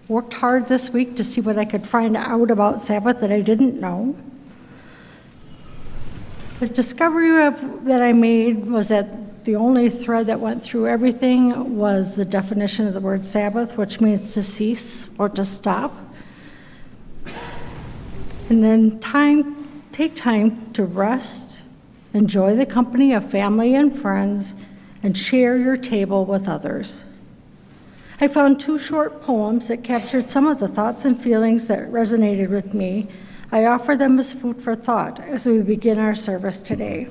Worked hard this week to see what I could find out about Sabbath that I didn't know. The discovery that I made was that the only thread that went through everything was the definition of the word Sabbath, which means to cease or to stop. And then take time to rest, enjoy the company of family and friends, and share your table with others. I found 2 short poems that captured some of the thoughts and feelings that resonated with me. I offer them as food for thought as we begin our service today.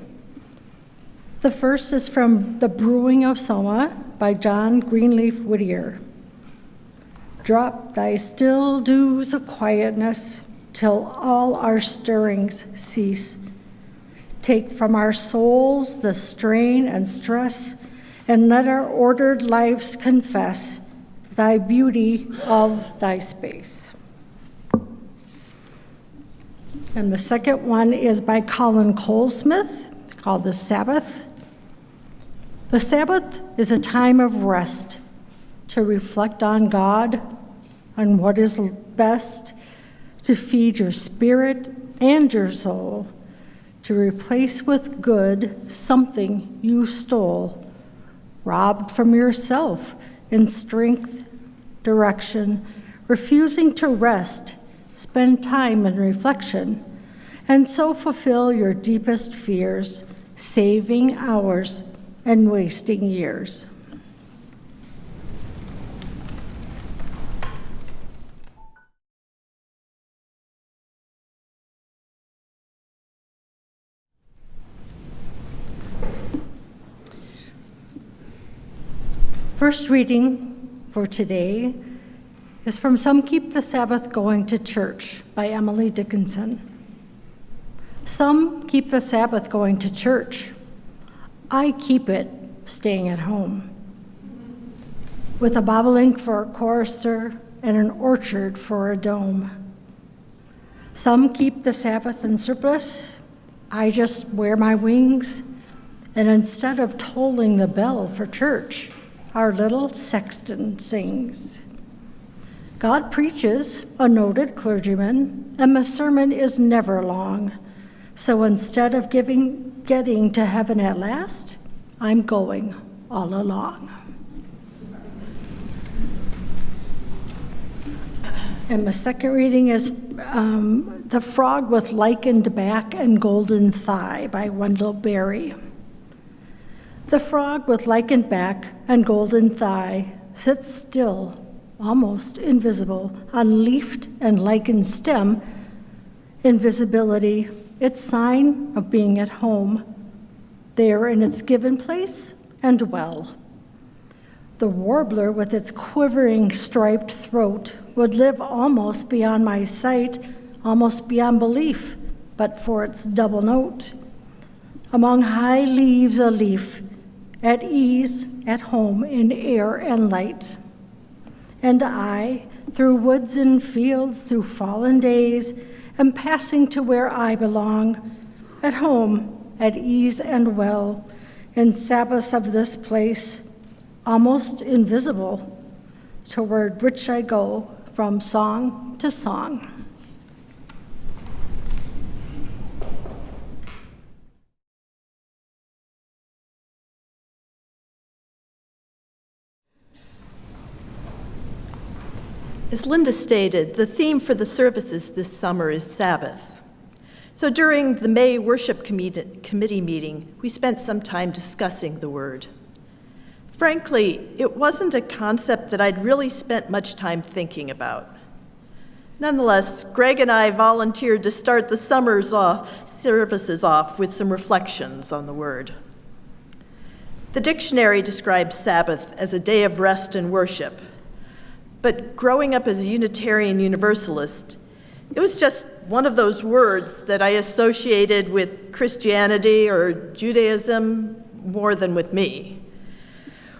The first is from The Brewing of Soma by John Greenleaf Whittier. Drop thy still dews of quietness till all our stirrings cease. Take from our souls the strain and stress, and let our ordered lives confess thy beauty of thy space. And the second one is by Colin Colesmith, called The Sabbath. The Sabbath is a time of rest, to reflect on God, on what is best, to feed your spirit and your soul, to replace with good something you stole, robbed from yourself in strength, direction, refusing to rest, spend time in reflection, and so fulfill your deepest fears, saving hours and wasting years. First reading for today is from Some Keep the Sabbath Going to Church by Emily Dickinson. Some keep the Sabbath going to church. I keep it staying at home, with a bobolink for a chorister and an orchard for a dome. Some keep the Sabbath in surplice. I just wear my wings, and instead of tolling the bell for church, our little sexton sings. God preaches, a noted clergyman, and my sermon is never long. So instead of getting to heaven at last, I'm going all along. And the second reading is The Frog with Lichened Back and Golden Thigh by Wendell Berry. The frog with lichened back and golden thigh sits still, almost invisible, on leafed and lichened stem. Invisibility, its sign of being at home, there in its given place and well. The warbler with its quivering striped throat would live almost beyond my sight, almost beyond belief, but for its double note. Among high leaves a leaf, at ease, at home in air and light. And I, through woods and fields, through fallen days, am passing to where I belong, at home, at ease and well, in Sabbaths of this place, almost invisible, toward which I go from song to song. As Linda stated, the theme for the services this summer is Sabbath. So during the May Worship Committee meeting, we spent some time discussing the word. Frankly, it wasn't a concept that I'd really spent much time thinking about. Nonetheless, Greg and I volunteered to start the services off with some reflections on the word. The dictionary describes Sabbath as a day of rest and worship. But growing up as a Unitarian Universalist, it was just one of those words that I associated with Christianity or Judaism more than with me.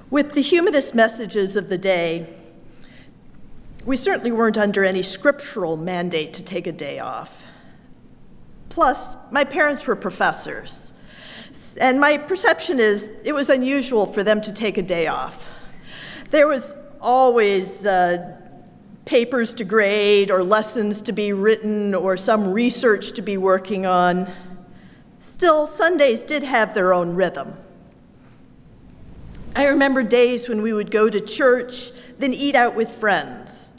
With the humanist messages of the day, we certainly weren't under any scriptural mandate to take a day off. Plus, my parents were professors, and my perception is it was unusual for them to take a day off. There was always papers to grade or lessons to be written or some research to be working on. Still, Sundays did have their own rhythm. I remember days when we would go to church, then eat out with friends,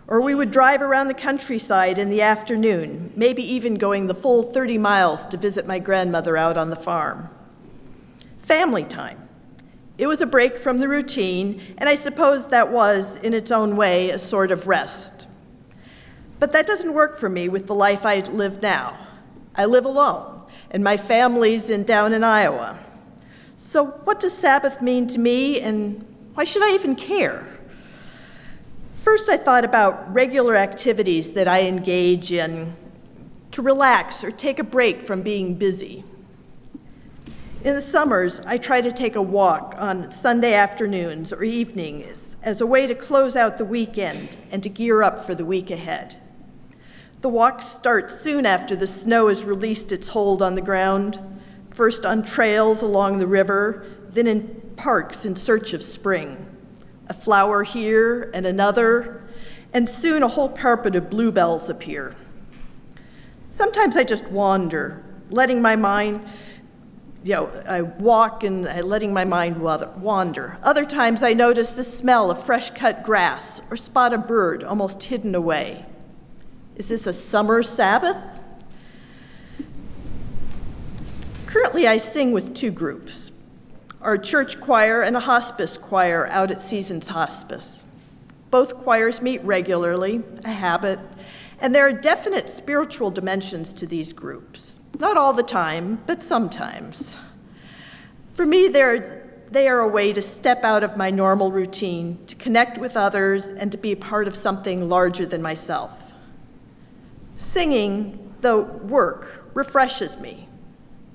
or we would drive around the countryside in the afternoon, maybe even going the full 30 miles to visit my grandmother out on the farm. Family time. It was a break from the routine, and I suppose that was, in its own way, a sort of rest. But that doesn't work for me with the life I live now. I live alone, and my family's down in Iowa. So what does Sabbath mean to me, and why should I even care? First, I thought about regular activities that I engage in to relax or take a break from being busy. In the summers, I try to take a walk on Sunday afternoons or evenings as a way to close out the weekend and to gear up for the week ahead. The walks start soon after the snow has released its hold on the ground, first on trails along the river, then in parks in search of spring. A flower here and another, and soon a whole carpet of bluebells appear. Sometimes I just wander, letting my mind I walk and letting my mind wander. Other times I notice the smell of fresh cut grass or spot a bird almost hidden away. Is this a summer Sabbath? Currently I sing with two groups, our church choir and a hospice choir out at Seasons Hospice. Both choirs meet regularly, a habit, and there are definite spiritual dimensions to these groups. Not all the time, but sometimes. For me, they are a way to step out of my normal routine, to connect with others, and to be a part of something larger than myself. Singing, though work, refreshes me.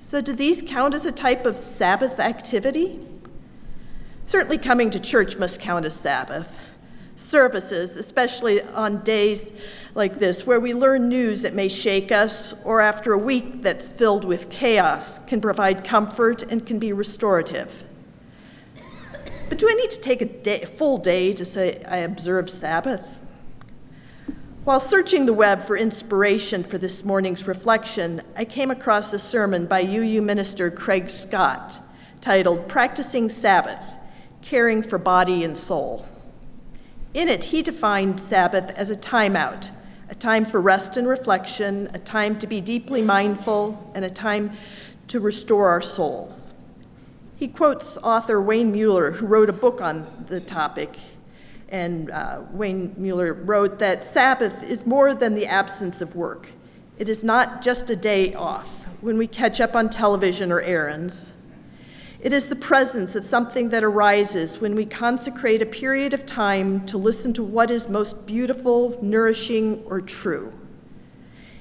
So do these count as a type of Sabbath activity? Certainly coming to church must count as Sabbath. Services, especially on days like this, where we learn news that may shake us, or after a week that's filled with chaos, can provide comfort and can be restorative. But do I need to take a full day to say I observe Sabbath? While searching the web for inspiration for this morning's reflection, I came across a sermon by UU minister Craig Scott titled "Practicing Sabbath, Caring for Body and Soul." In it, he defined Sabbath as a timeout, a time for rest and reflection, a time to be deeply mindful, and a time to restore our souls. He quotes author Wayne Mueller, who wrote a book on the topic, and Wayne Mueller wrote that Sabbath is more than the absence of work. It is not just a day off when we catch up on television or errands. It is the presence of something that arises when we consecrate a period of time to listen to what is most beautiful, nourishing, or true.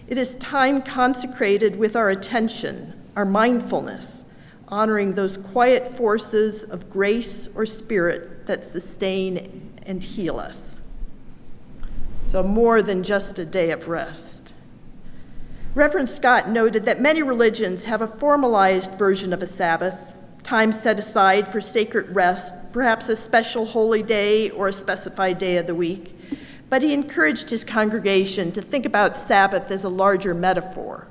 It is time consecrated with our attention, our mindfulness, honoring those quiet forces of grace or spirit that sustain and heal us. So more than just a day of rest. Reverend Scott noted that many religions have a formalized version of a Sabbath, time set aside for sacred rest, perhaps a special holy day or a specified day of the week, but he encouraged his congregation to think about Sabbath as a larger metaphor,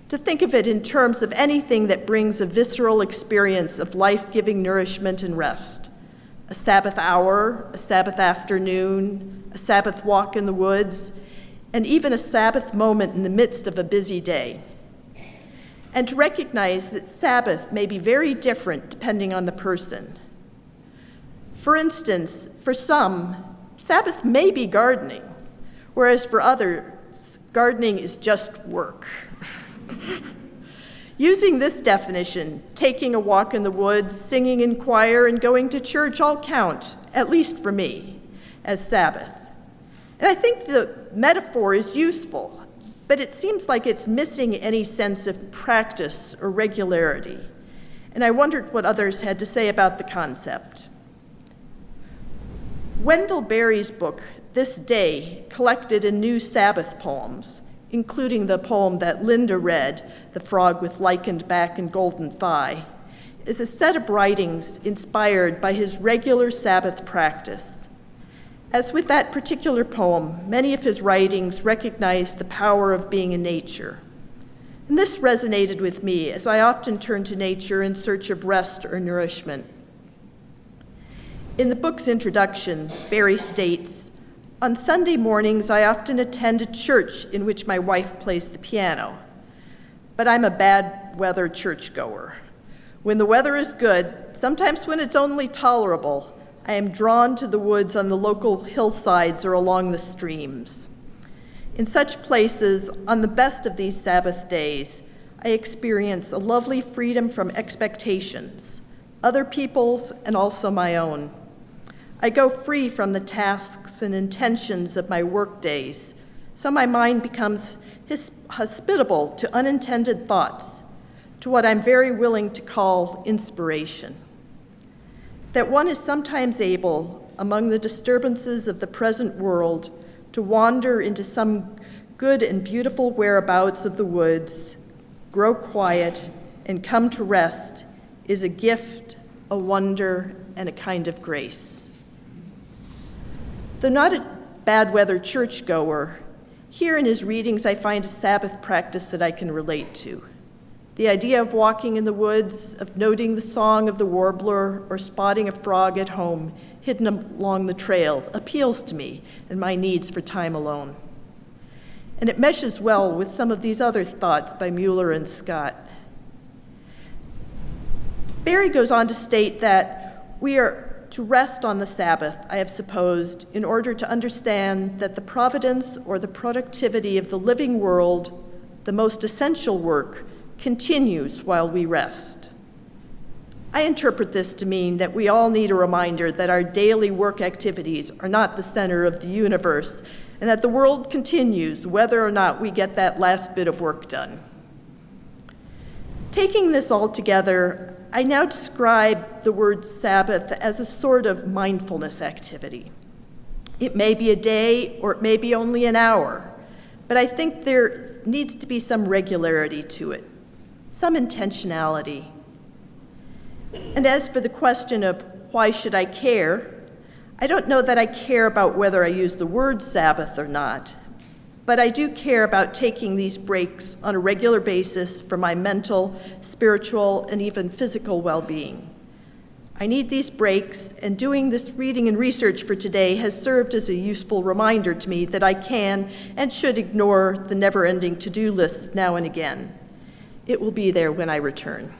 to think of it in terms of anything that brings a visceral experience of life-giving nourishment and rest. A Sabbath hour, a Sabbath afternoon, a Sabbath walk in the woods, and even a Sabbath moment in the midst of a busy day. And to recognize that Sabbath may be very different depending on the person. For instance, for some, Sabbath may be gardening, whereas for others, gardening is just work. Using this definition, taking a walk in the woods, singing in choir, and going to church all count, at least for me, as Sabbath. And I think the metaphor is useful, but it seems like it's missing any sense of practice or regularity. And I wondered what others had to say about the concept. Wendell Berry's book, This Day, collected in new Sabbath poems, including the poem that Linda read, The Frog with Lichened Back and Golden Thigh, is a set of writings inspired by his regular Sabbath practice. As with that particular poem, many of his writings recognize the power of being in nature. And this resonated with me as I often turn to nature in search of rest or nourishment. In the book's introduction, Barry states, "On Sunday mornings, I often attend a church in which my wife plays the piano. But I'm a bad weather churchgoer. When the weather is good, sometimes when it's only tolerable, I am drawn to the woods on the local hillsides or along the streams. In such places, on the best of these Sabbath days, I experience a lovely freedom from expectations, other people's and also my own. I go free from the tasks and intentions of my work days, so my mind becomes hospitable to unintended thoughts, to what I'm very willing to call inspiration. That one is sometimes able, among the disturbances of the present world, to wander into some good and beautiful whereabouts of the woods, grow quiet, and come to rest is a gift, a wonder, and a kind of grace." Though not a bad weather churchgoer, here in his readings I find a Sabbath practice that I can relate to. The idea of walking in the woods, of noting the song of the warbler, or spotting a frog at home hidden along the trail appeals to me and my needs for time alone. And it meshes well with some of these other thoughts by Mueller and Scott. Barry goes on to state that we are to rest on the Sabbath, I have supposed, in order to understand that the providence or the productivity of the living world, the most essential work, continues while we rest. I interpret this to mean that we all need a reminder that our daily work activities are not the center of the universe, and that the world continues whether or not we get that last bit of work done. Taking this all together, I now describe the word Sabbath as a sort of mindfulness activity. It may be a day or it may be only an hour, but I think there needs to be some regularity to it, some intentionality. And as for the question of why should I care, I don't know that I care about whether I use the word Sabbath or not, but I do care about taking these breaks on a regular basis for my mental, spiritual, and even physical well-being. I need these breaks, and doing this reading and research for today has served as a useful reminder to me that I can and should ignore the never-ending to-do lists now and again. It will be there when I return.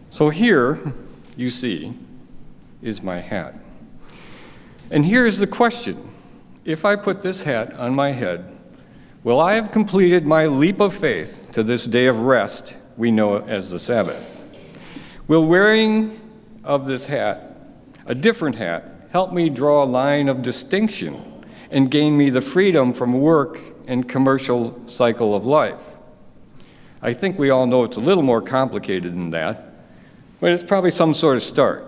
So here, you see, is my hat. And here's the question. If I put this hat on my head, will I have completed my leap of faith to this day of rest we know as the Sabbath? Will wearing of this hat, a different hat, help me draw a line of distinction and gain me the freedom from work and commercial cycle of life? I think we all know it's a little more complicated than that, but it's probably some sort of start.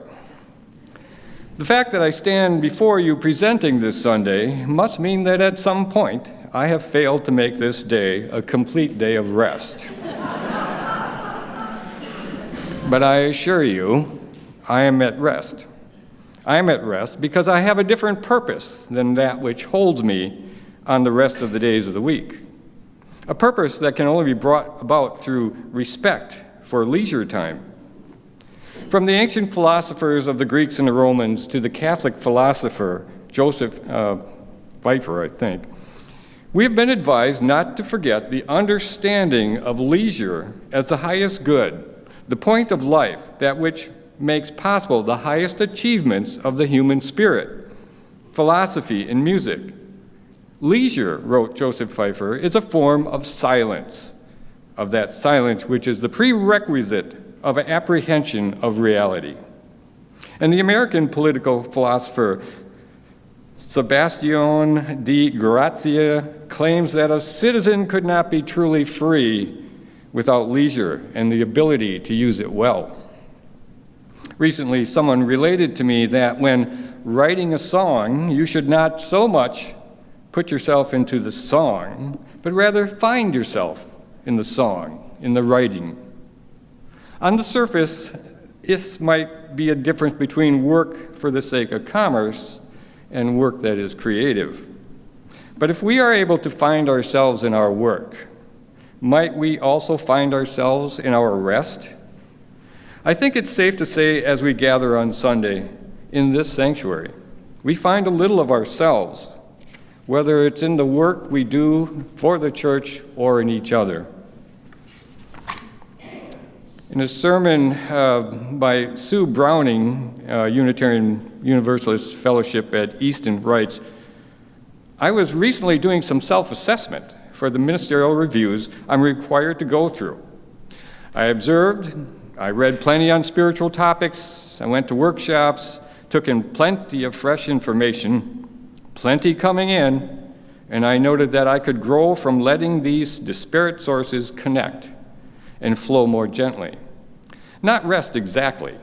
The fact that I stand before you presenting this Sunday must mean that at some point I have failed to make this day a complete day of rest. But I assure you, I am at rest. I am at rest because I have a different purpose than that which holds me on the rest of the days of the week. A purpose that can only be brought about through respect for leisure time. From the ancient philosophers of the Greeks and the Romans to the Catholic philosopher Joseph Pfeiffer, I think, we have been advised not to forget the understanding of leisure as the highest good, the point of life, that which makes possible the highest achievements of the human spirit, philosophy and music. Leisure, wrote Joseph Pfeiffer, is a form of silence, of that silence which is the prerequisite of an apprehension of reality. And the American political philosopher Sebastian de Grazia claims that a citizen could not be truly free without leisure and the ability to use it well. Recently, someone related to me that when writing a song, you should not so much put yourself into the song, but rather find yourself in the song, in the writing. On the surface, this might be a difference between work for the sake of commerce and work that is creative. But if we are able to find ourselves in our work, might we also find ourselves in our rest? I think it's safe to say, as we gather on Sunday in this sanctuary, we find a little of ourselves, whether it's in the work we do for the church or in each other. In a sermon by Sue Browning, Unitarian Universalist Fellowship at Easton, writes, "I was recently doing some self-assessment for the ministerial reviews I'm required to go through. I observed, I read plenty on spiritual topics, I went to workshops, took in plenty of fresh information, plenty coming in, and I noted that I could grow from letting these disparate sources connect and flow more gently. Not rest exactly,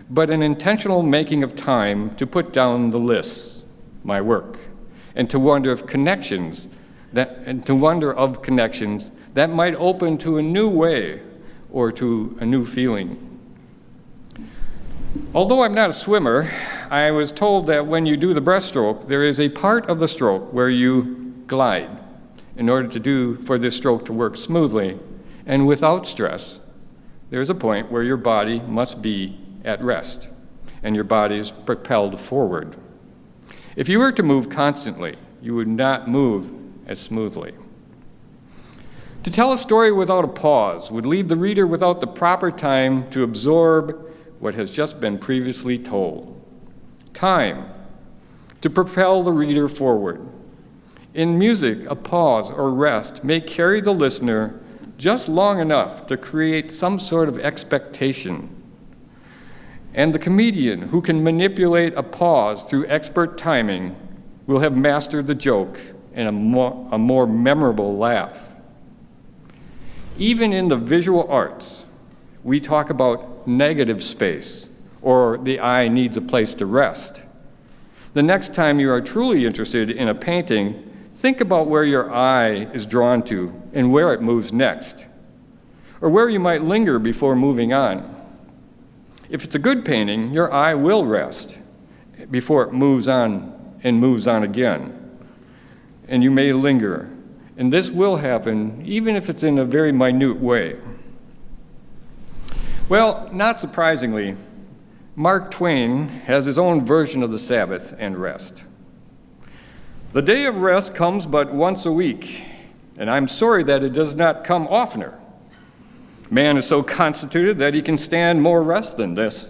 but an intentional making of time to put down the lists, my work, and to wonder of connections that might open to a new way or to a new feeling. Although I'm not a swimmer, I was told that when you do the breaststroke, there is a part of the stroke where you glide in order for this stroke to work smoothly and without stress. There's a point where your body must be at rest and your body is propelled forward. If you were to move constantly, you would not move as smoothly. To tell a story without a pause would leave the reader without the proper time to absorb what has just been previously told. Time to propel the reader forward. In music, a pause or rest may carry the listener just long enough to create some sort of expectation. And the comedian who can manipulate a pause through expert timing will have mastered the joke and a more memorable laugh. Even in the visual arts, we talk about negative space, or the eye needs a place to rest. The next time you are truly interested in a painting, think about where your eye is drawn to and where it moves next, or where you might linger before moving on. If it's a good painting, your eye will rest before it moves on again, and you may linger. And this will happen even if it's in a very minute way. Well, not surprisingly, Mark Twain has his own version of the Sabbath and rest. The day of rest comes but once a week, and I'm sorry that it does not come oftener. Man is so constituted that he can stand more rest than this.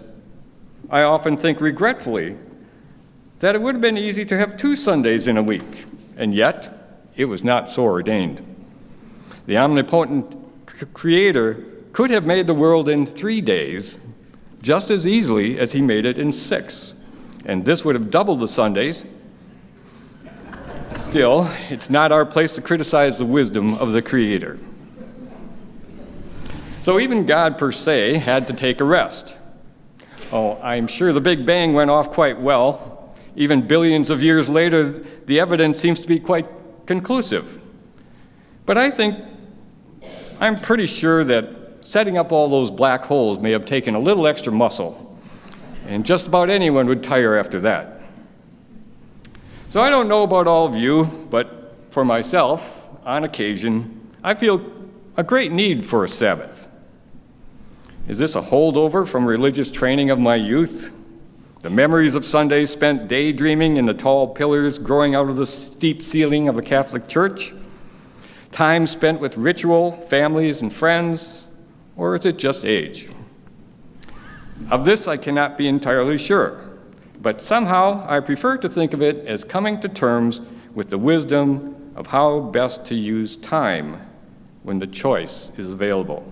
I often think regretfully that it would have been easy to have 2 Sundays in a week, and yet it was not so ordained. The omnipotent Creator could have made the world in 3 days just as easily as he made it in 6, and this would have doubled the Sundays. Still, it's not our place to criticize the wisdom of the Creator. So even God per se had to take a rest. Oh, I'm sure the Big Bang went off quite well. Even billions of years later, the evidence seems to be quite conclusive. But I'm pretty sure that setting up all those black holes may have taken a little extra muscle, and just about anyone would tire after that. So I don't know about all of you, but for myself, on occasion, I feel a great need for a Sabbath. Is this a holdover from religious training of my youth? The memories of Sundays spent daydreaming in the tall pillars growing out of the steep ceiling of a Catholic church? Time spent with ritual, families, and friends? Or is it just age? Of this I cannot be entirely sure, but somehow I prefer to think of it as coming to terms with the wisdom of how best to use time when the choice is available.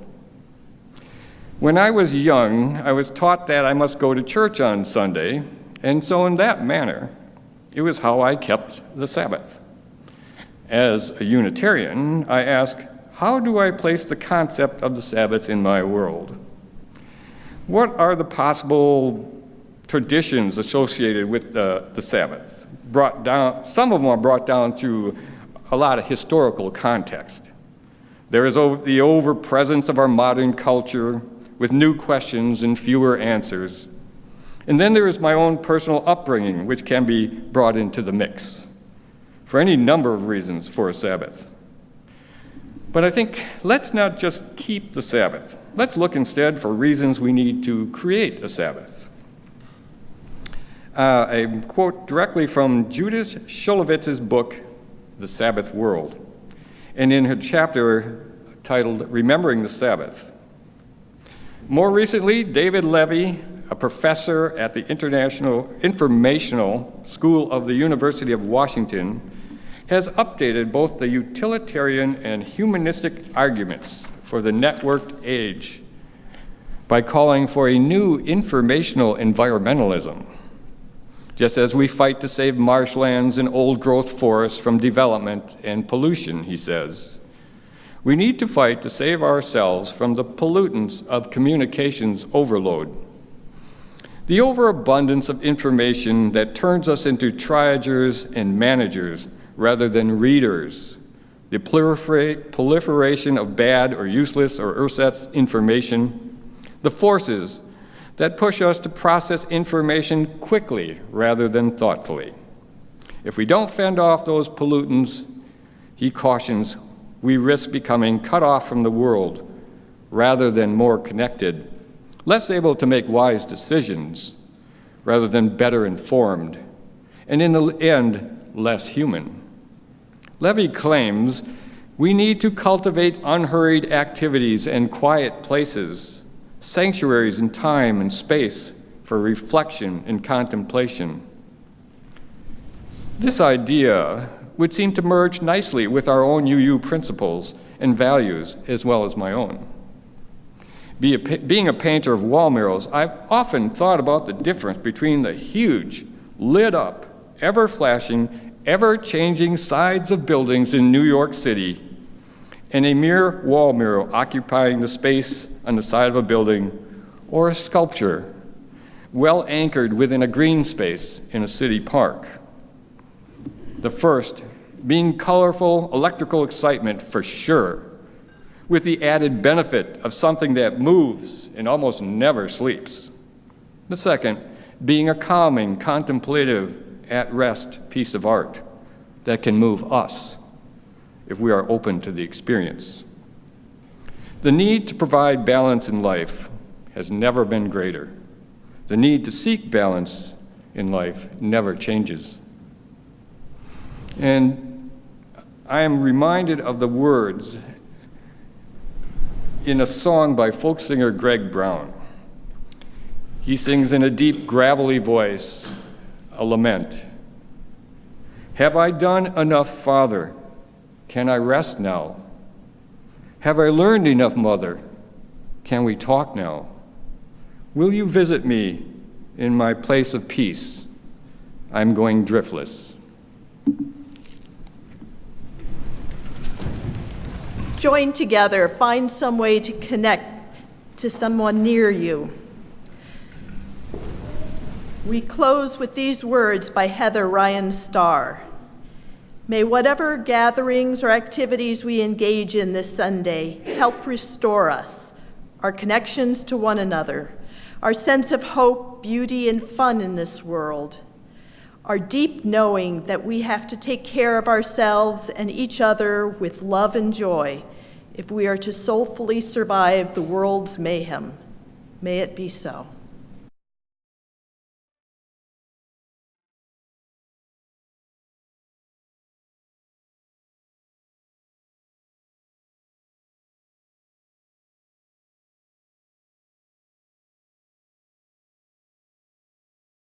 When I was young, I was taught that I must go to church on Sunday, and so in that manner, it was how I kept the Sabbath. As a Unitarian, I ask, how do I place the concept of the Sabbath in my world? What are the possible traditions associated with the Sabbath? some of them are brought down through a lot of historical context. There is the over-presence of our modern culture with new questions and fewer answers. And then there is my own personal upbringing, which can be brought into the mix for any number of reasons for a Sabbath. But I think let's not just keep the Sabbath. Let's look instead for reasons we need to create a Sabbath. A quote directly from Judith Shuliewitz's book, The Sabbath World, and in her chapter titled Remembering the Sabbath. More recently, David Levy, a professor at the Informational School of the University of Washington, has updated both the utilitarian and humanistic arguments for the networked age by calling for a new informational environmentalism. Just as we fight to save marshlands and old-growth forests from development and pollution, he says, we need to fight to save ourselves from the pollutants of communications overload. The overabundance of information that turns us into triagers and managers rather than readers, the proliferation of bad or useless or ersatz information, the forces that push us to process information quickly rather than thoughtfully. If we don't fend off those pollutants, he cautions, we risk becoming cut off from the world rather than more connected, less able to make wise decisions rather than better informed, and in the end, less human. Levy claims we need to cultivate unhurried activities and quiet places, sanctuaries in time and space for reflection and contemplation. This idea would seem to merge nicely with our own UU principles and values, as well as my own. Being a painter of wall murals, I've often thought about the difference between the huge, lit-up, ever-flashing, ever-changing sides of buildings in New York City and a mere wall mural occupying the space on the side of a building, or a sculpture well anchored within a green space in a city park. The first being colorful electrical excitement for sure, with the added benefit of something that moves and almost never sleeps. The second being a calming, contemplative, at-rest piece of art that can move us if we are open to the experience. The need to provide balance in life has never been greater. The need to seek balance in life never changes. And I am reminded of the words in a song by folk singer Greg Brown. He sings in a deep, gravelly voice a lament. Have I done enough, Father? Can I rest now? Have I learned enough, Mother? Can we talk now? Will you visit me in my place of peace? I'm going driftless. Join together, find some way to connect to someone near you. We close with these words by Heather Ryan Starr. May whatever gatherings or activities we engage in this Sunday help restore us, our connections to one another, our sense of hope, beauty, and fun in this world, our deep knowing that we have to take care of ourselves and each other with love and joy if we are to soulfully survive the world's mayhem. May it be so.